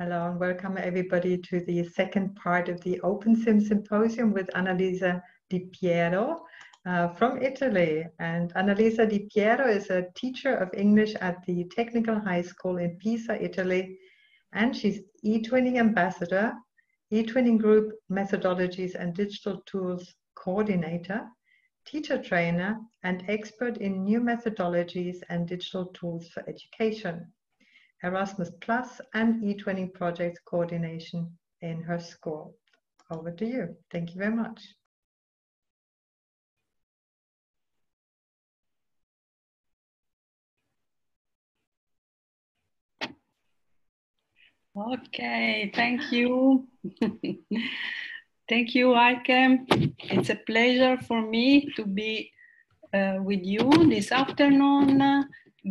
Hello and welcome everybody to the second part of the OpenSim Symposium with Annalisa di Pierro from Italy. And Annalisa di Pierro is a teacher of English at the Technical High School in Pisa, Italy. And she's eTwinning Ambassador, eTwinning Group Methodologies and Digital Tools Coordinator, teacher trainer, and expert in new methodologies and digital tools for education, Erasmus Plus and eTwinning project coordination in her school. Over to you. Thank you very much. Okay, thank you. Thank you, Heike. It's a pleasure for me to be with you this afternoon,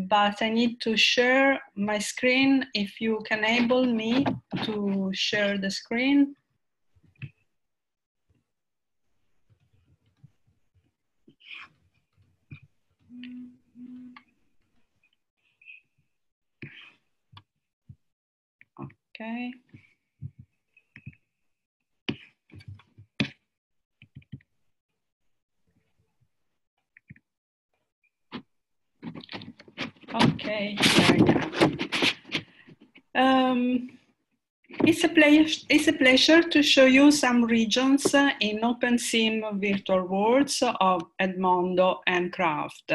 but I need to share my screen. If you can enable me to share the screen. Okay. Okay, there we are. It's a pleasure to show you some regions in OpenSim virtual worlds of Edmondo and Craft.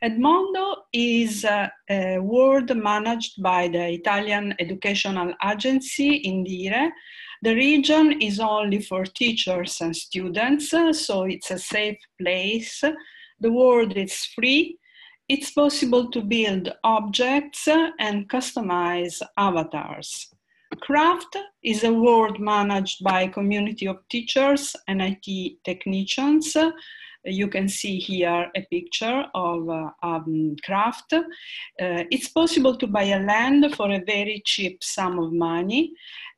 Edmondo is a world managed by the Italian Educational Agency, Indire. The region is only for teachers and students, so it's a safe place. The world is free. It's possible to build objects and customize avatars. Craft is a world managed by a community of teachers and IT technicians. You can see here a picture of Craft. It's possible to buy a land for a very cheap sum of money.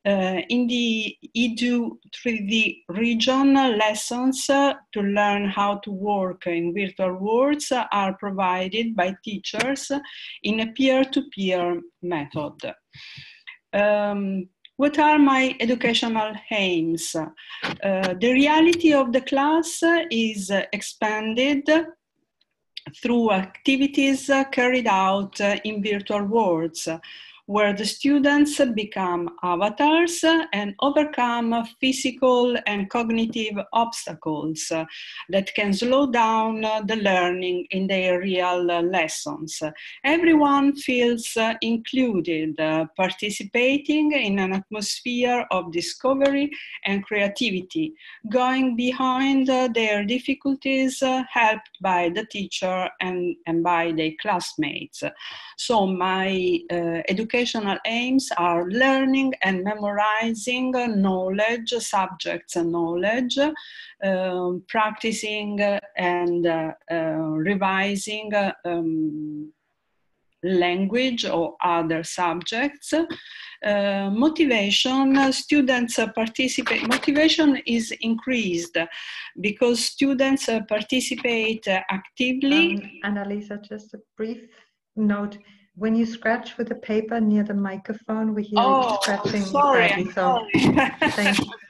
In the EDU 3D region, lessons to learn how to work in virtual worlds are provided by teachers in a peer-to-peer method. What are my educational aims? The reality of the class is expanded through activities carried out in virtual worlds, where the students become avatars and overcome physical and cognitive obstacles that can slow down the learning in their real lessons. Everyone feels included, participating in an atmosphere of discovery and creativity, going behind their difficulties, helped by the teacher and by their classmates. So my educational aims are learning and memorizing knowledge, subjects and knowledge, practicing and revising language or other subjects. Motivation, students participate, motivation is increased because students participate actively. Annalisa, just a brief note. When you scratch with the paper near the microphone, we hear you scratching. Sorry, badly, so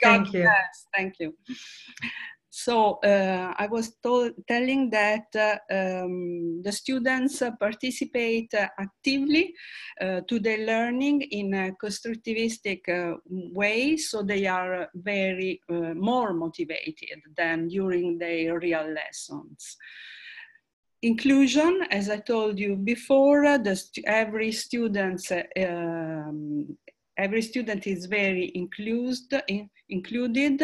thank you. Yes, thank you. So I was telling that the students participate actively to their learning in a constructivistic way, so they are very more motivated than during their real lessons. Inclusion, as I told you before, every student is very included.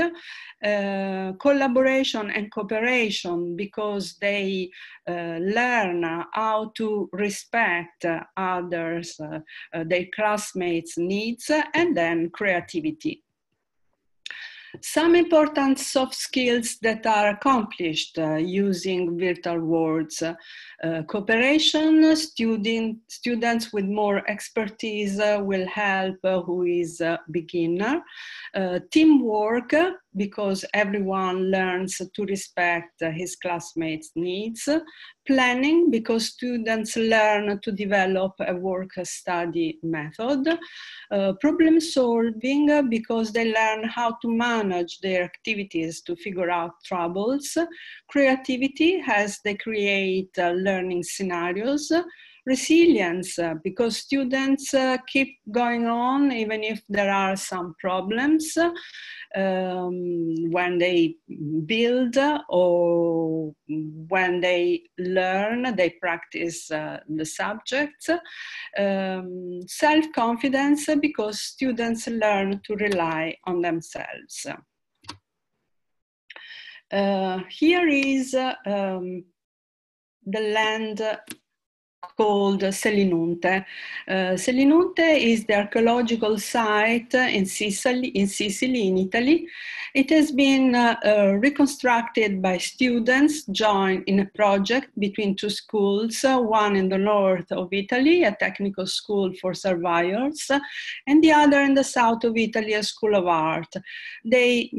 Collaboration and cooperation, because they learn how to respect others, their classmates' needs, and then creativity. Some important soft skills that are accomplished using virtual worlds. Cooperation, students with more expertise will help who is a beginner. Teamwork, because everyone learns to respect his classmates' needs. Planning, because students learn to develop a work-study method. Problem solving, because they learn how to manage their activities to figure out troubles. Creativity, as they create learning scenarios. Resilience, because students keep going on even if there are some problems when they build or when they learn, they practice the subjects. Self-confidence, because students learn to rely on themselves. Here is the land called Salinity. Salinity is the archaeological site in Sicily, in Italy. It has been reconstructed by students joined in a project between two schools, one in the north of Italy, a technical school for surveyors, and the other in the south of Italy, a school of art. They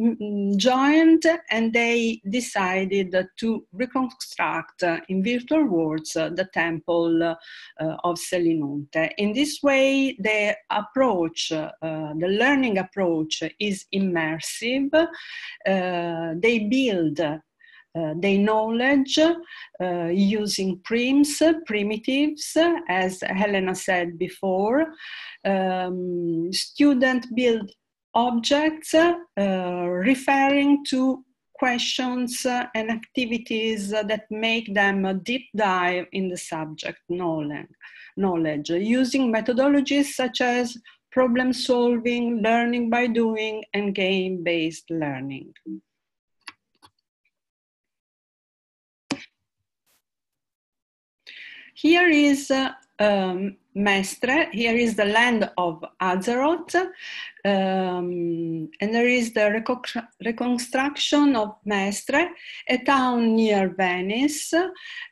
joined and they decided to reconstruct in virtual worlds the temple of Salinity. In this way, the approach, the learning approach is immersive. They build their knowledge using primitives, as Helena said before. Students build objects referring to questions and activities that make them a deep dive in the subject knowledge, using methodologies such as problem solving, learning by doing, and game-based learning. Here is Mestre. Here is the land of Azeroth, and there is the reconstruction of Mestre, a town near Venice.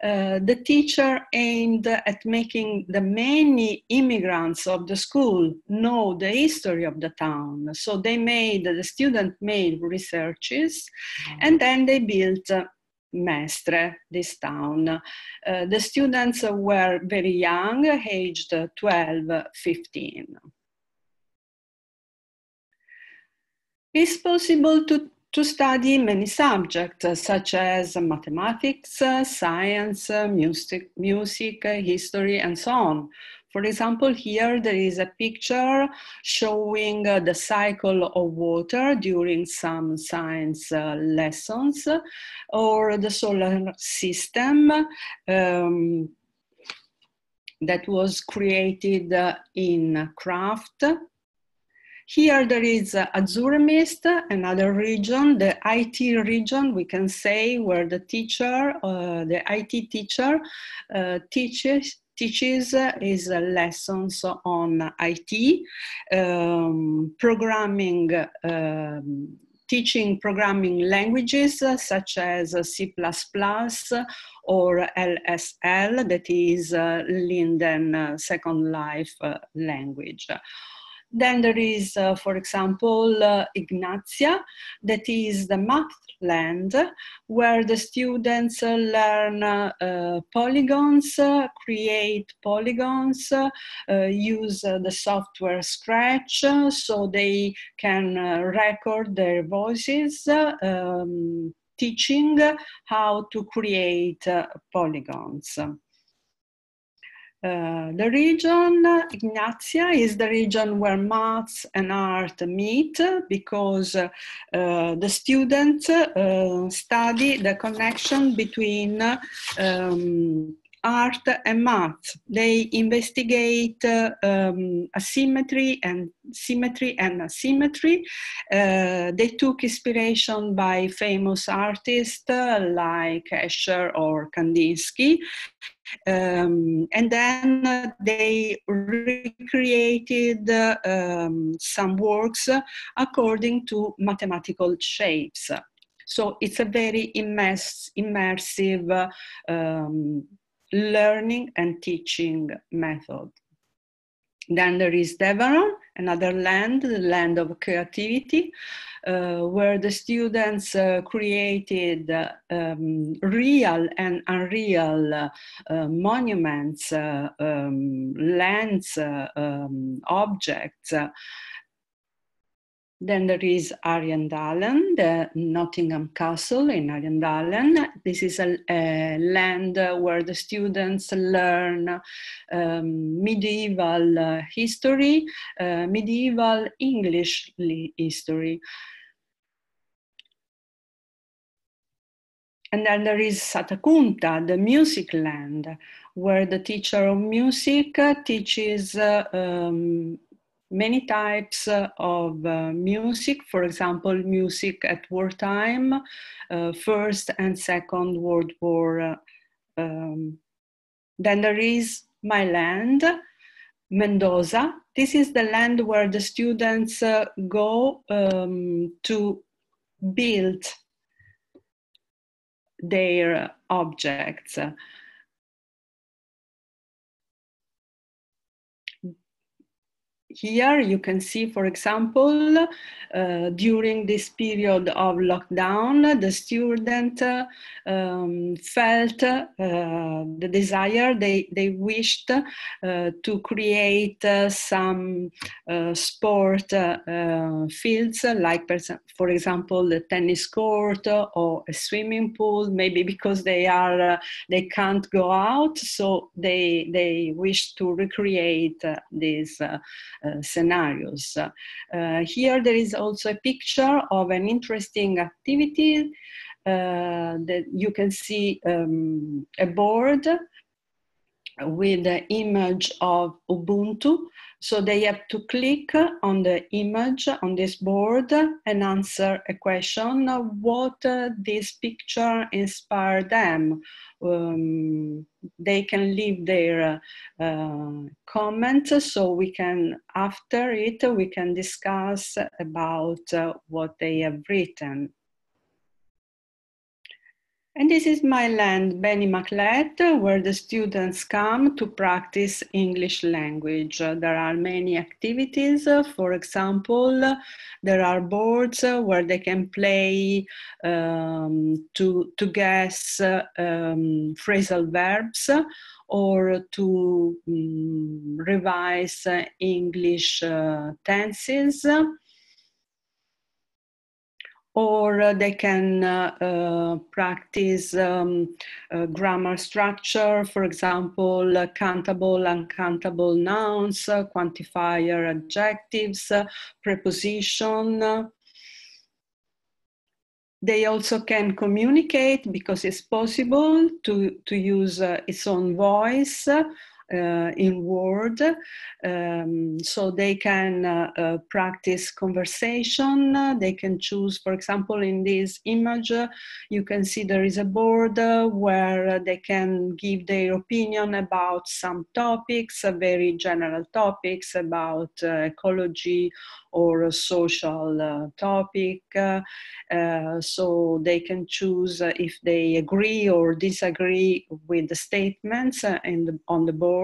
The teacher aimed at making the many immigrants of the school know the history of the town. So the student made researches, and then they built Mestre, this town. The students were very young, aged 12, 15. It's possible to study many subjects, such as mathematics, science, music, history, and so on. For example, here there is a picture showing the cycle of water during some science lessons, or the solar system that was created in craft. Here there is Azuremist, another region, the IT region, we can say, where the teacher, the IT teacher teaches his lessons on IT, programming, teaching programming languages such as C++ or LSL, that is Linden Second Life language. Then there is, for example, Ignatia, that is the math land, where the students learn polygons, create polygons, use the software Scratch, so they can record their voices, teaching how to create polygons. The region Ignatia is the region where maths and art meet, because the students study the connection between art and math. They investigate asymmetry and symmetry and asymmetry. They took inspiration by famous artists like Escher or Kandinsky. And then they recreated some works according to mathematical shapes. So it's a very immersive learning and teaching method. Then there is Deveron, another land, the land of creativity, where the students created real and unreal monuments, lands, objects. Then there is Arendalen, the Nottingham Castle in Arendalen. This is a land where the students learn medieval history, medieval English history. And then there is Satakunta, the music land, where the teacher of music teaches many types of music, for example, music at wartime, First and Second World War. Then there is My Land, Mendoza. This is the land where the students go to build their objects. Here you can see, for example, during this period of lockdown, the student felt the desire, they wished to create some sport fields, like, for example, the tennis court or a swimming pool, maybe because they can't go out, so they wish to recreate these scenarios. Here there is also a picture of an interesting activity that you can see a board with the image of Ubuntu. So they have to click on the image on this board and answer a question of what this picture inspired them. They can leave their comments, so we can, after it, we can discuss about what they have written. And this is My Land, Benny Maclet, where the students come to practice English language. There are many activities. For example, there are boards where they can play to guess phrasal verbs or to revise English tenses. Or they can practice grammar structure, for example, countable, uncountable nouns, quantifier adjectives, preposition. They also can communicate, because it's possible to use its own voice in Word, so they can practice conversation. They can choose, for example, in this image, you can see there is a board where they can give their opinion about some topics, very general topics about ecology or a social topic. So they can choose if they agree or disagree with the statements on the board,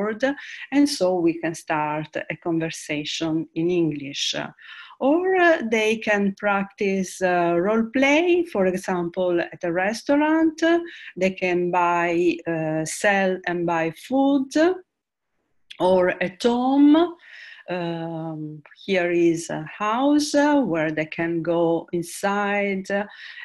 and so we can start a conversation in English. Or they can practice role play, for example, at a restaurant. They can sell and buy food, or at home. Here is a house where they can go inside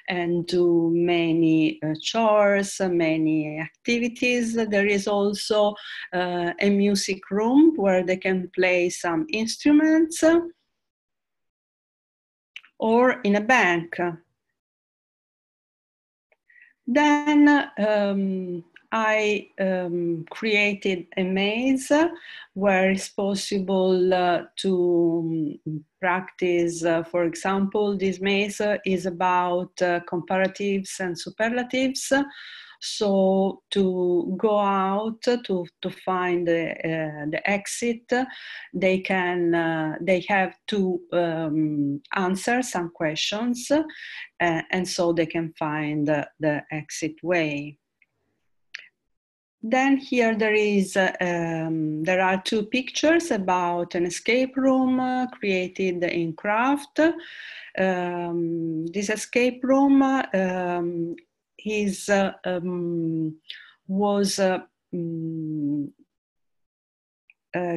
and do many chores, many activities. There is also a music room where they can play some instruments, or in a bank. Then I created a maze where it's possible to practice, for example, this maze is about comparatives and superlatives. So to go out to find the exit, they have to answer some questions, and so they can find the exit way. Then here there are two pictures about an escape room created in craft. This escape room was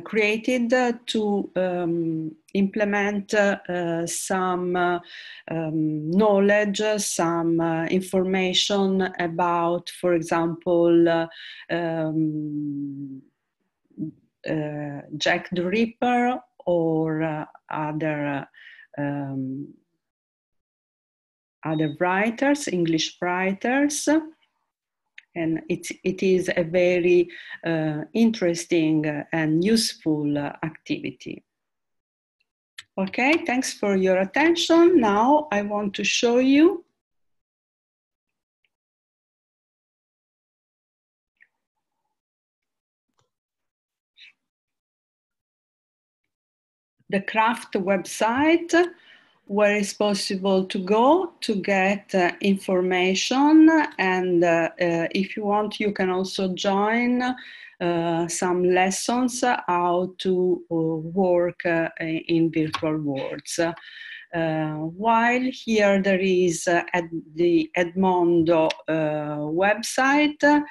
created to implement some knowledge, some information about, for example, Jack the Ripper or other writers, English writers. And it is a very interesting and useful activity. Okay, thanks for your attention. Now I want to show you the craft website, where it's possible to go to get information. And if you want, you can also join some lessons how to work in virtual worlds. While here there is at the Edmondo website,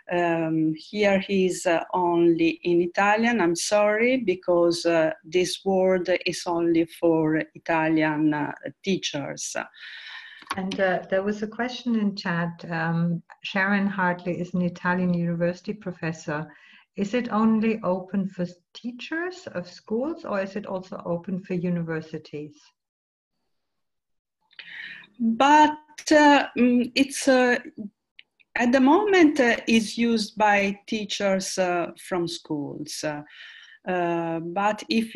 here is only in Italian. I'm sorry, because this word is only for Italian teachers. And there was a question in chat. Sharon Hartley is an Italian university professor. Is it only open for teachers of schools, or is it also open for universities? But it's at the moment is used by teachers from schools. But if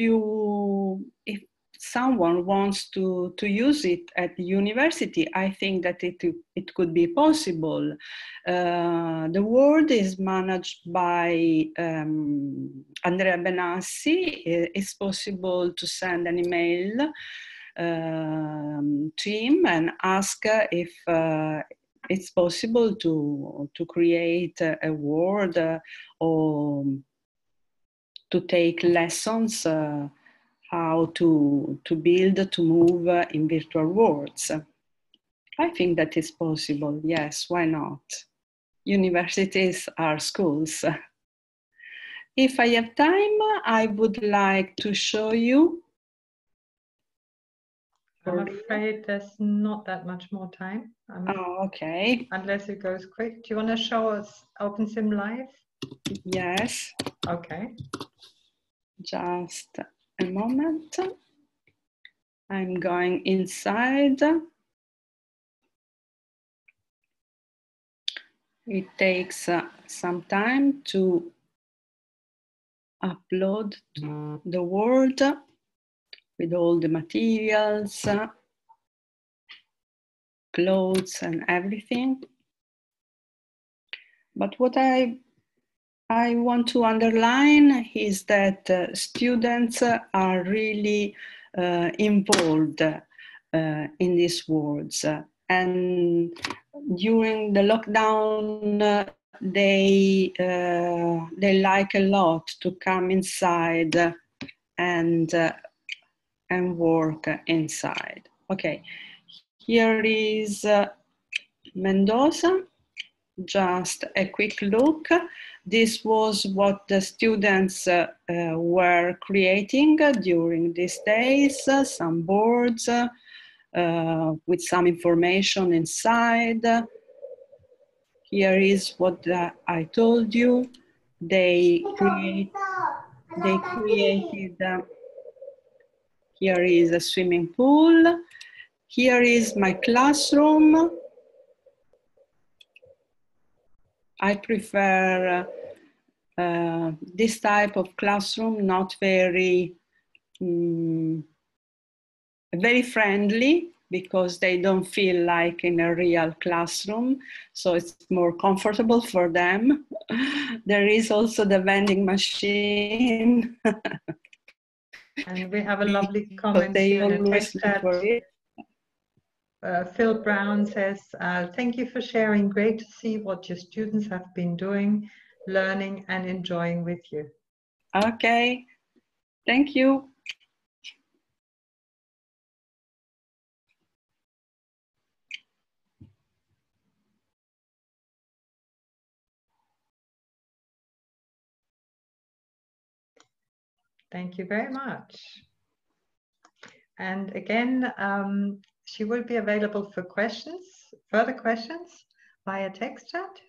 someone wants to use it at the university, I think that it could be possible. The word is managed by Andrea Benassi. It's possible to send an email to him and ask if it's possible to create a word or to take lessons how to build, to move in virtual worlds. I think that is possible, yes, why not? Universities are schools. If I have time, I would like to show you. I'm afraid there's not that much more time. Oh, okay. Unless it goes quick. Do you want to show us OpenSim live? Yes. Okay. Just a moment. I'm going inside. It takes some time to upload the Word with all the materials, clothes and everything. But what I want to underline is that students are really involved in these worlds. And during the lockdown, they like a lot to come inside and work inside. Okay, here is Mendoza. Just a quick look. This was what the students were creating during these days, some boards with some information inside. Here is what I told you. They created, here is a swimming pool. Here is my classroom. I prefer this type of classroom, not very very friendly, because they don't feel like in a real classroom, so it's more comfortable for them. There is also the vending machine. And we have a lovely comment They here in the always text look chat. for it. Phil Brown says, thank you for sharing. Great to see what your students have been doing, learning and enjoying with you. Okay, thank you. Thank you very much. And again, she will be available for questions, further questions via text chat.